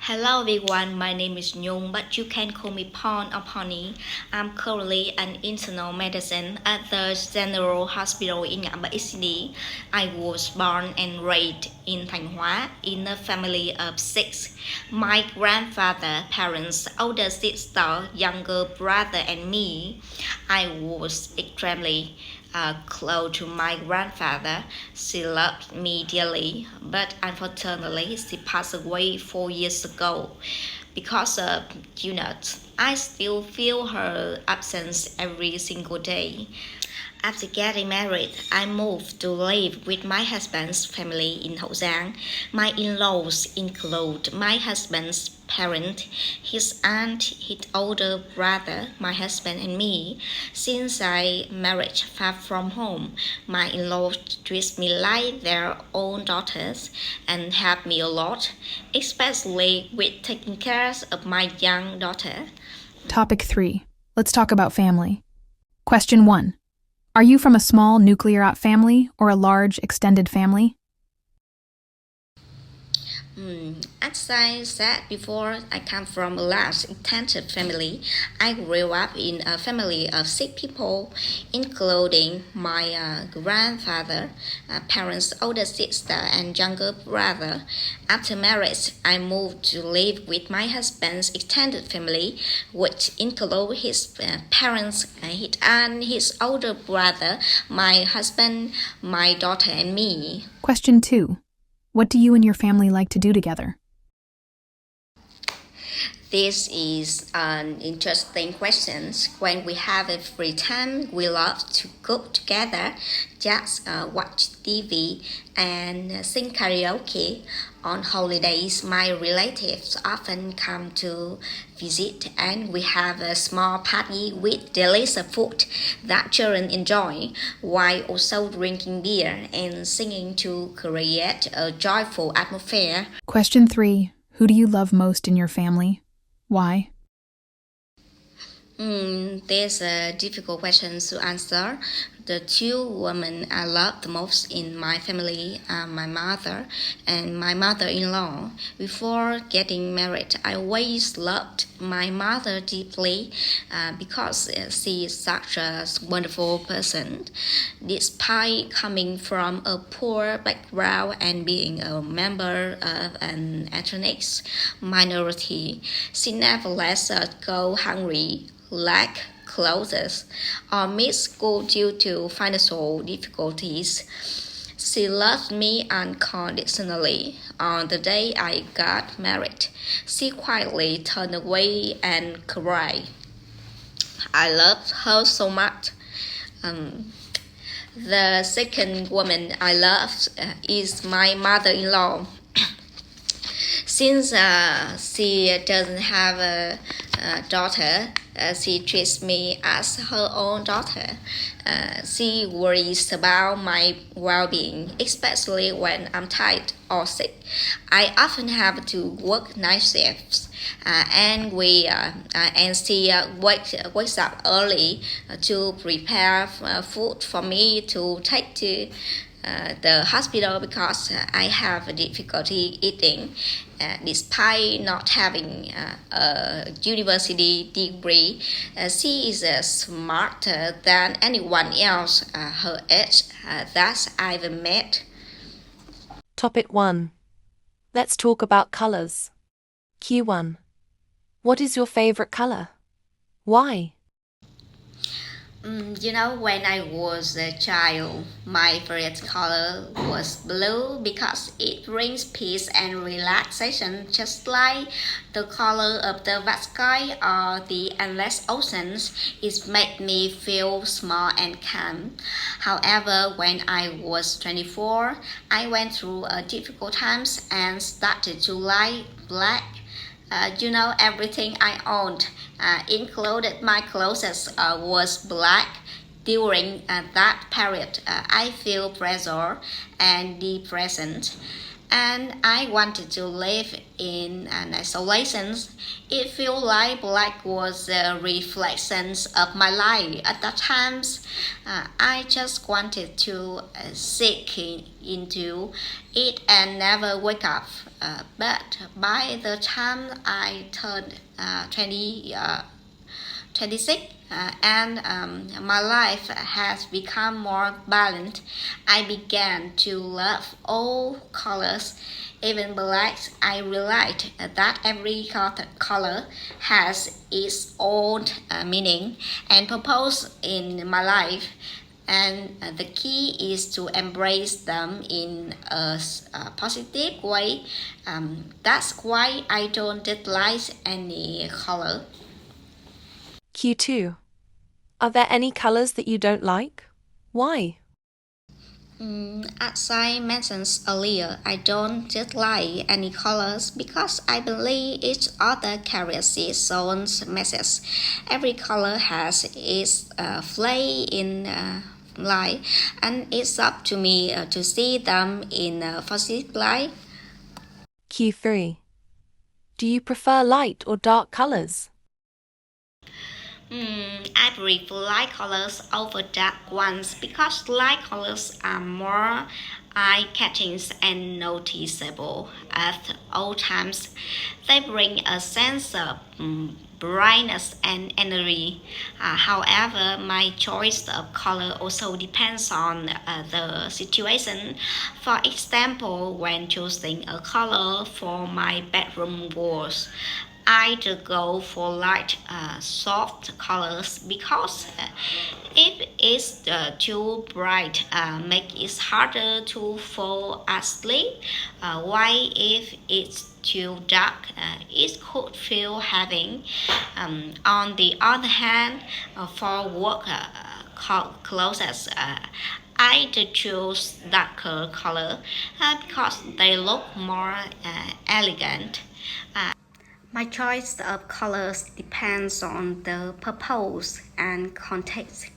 Hello everyone, my name is Nhung, but you can call me Pon or Pony. I'm currently an internal medicine at the General Hospital in Ngã Bảy City. I was born and raised in Thanh Hóa in a family of six. My grandfather, parents, older sister, younger brother, and me. I was extremely close to my grandfather. She loved me dearly, but unfortunately, she passed away 4 years ago. Because of I still feel her absence every single day. After getting married, I moved to live with my husband's family in Hậu Giang. My in-laws include my husband's parent, his aunt, his older brother, my husband, and me. Since I married far from home, my in-laws treat me like their own daughters and help me a lot, especially with taking care of my young daughter. Topic 3. Let's talk about family. Question 1. Are you from a small nuclear family or a large extended family? As I said before, I come from a large extended family. I grew up in a family of six people, including my grandfather, parents' older sister, and younger brother. After marriage, I moved to live with my husband's extended family, which include his parents, his aunt, his older brother, my husband, my daughter, and me. Question 2. What do you and your family like to do together? This is an interesting question. When we have a free time, we love to cook together, just watch TV, and sing karaoke. On holidays, my relatives often come to visit, and we have a small party with delicious food that children enjoy, while also drinking beer and singing to create a joyful atmosphere. Question 3. Who do you love most in your family? Why? There's a difficult question to answer. The two women I love the most in my family are my mother and my mother-in-law. Before getting married, I always loved my mother deeply because she is such a wonderful person. Despite coming from a poor background and being a member of an ethnic minority, she never lets us go hungry, lack clothes, or miss school due to financial difficulties. She loved me unconditionally. On the day I got married, she quietly turned away and cried. I loved her so much. The second woman I love is my mother-in-law. Since she doesn't have a daughter, she treats me as her own daughter. She worries about my well-being, especially when I'm tired or sick. I often have to work night shifts, and she wakes up early to prepare food for me to take to the hospital because I have difficulty eating. Despite not having a university degree, she is smarter than anyone else her age that I've met. Topic 1. Let's talk about colors. Q1. What is your favorite color? Why? When I was a child, my favorite color was blue because it brings peace and relaxation, just like the color of the vast sky or the endless oceans. It made me feel small and calm. However, when I was 24, I went through difficult times and started to like black. Everything I owned, included my clothes, was black. During that period, I feel pressure and depression. and I wanted to live in an isolation. It felt like black was a reflection of my life at that time. I just wanted to sink into it and never wake up. But by the time I turned 26 and my life has become more balanced, I began to love all colors, even black. I realized that every color has its own meaning and purpose in my life, and the key is to embrace them in a positive way. That's why I don't dislike any color. Q2. Are there any colors that you don't like? Why? As I mentioned earlier, I don't dislike any colors because I believe each other carries its own message. Every color has its place in life, and it's up to me to see them in a positive light. Q3. Do you prefer light or dark colors? I prefer light colors over dark ones because light colors are more eye-catching and noticeable at all times. They bring a sense of brightness and energy. However, my choice of color also depends on the situation. For example, when choosing a color for my bedroom walls, I'd go for light, soft colors because if it's too bright, make it harder to fall asleep. While if it's too dark, it could feel heavy. On the other hand, for work clothes, I'd choose darker color because they look more elegant. My choice of colors depends on the purpose and context.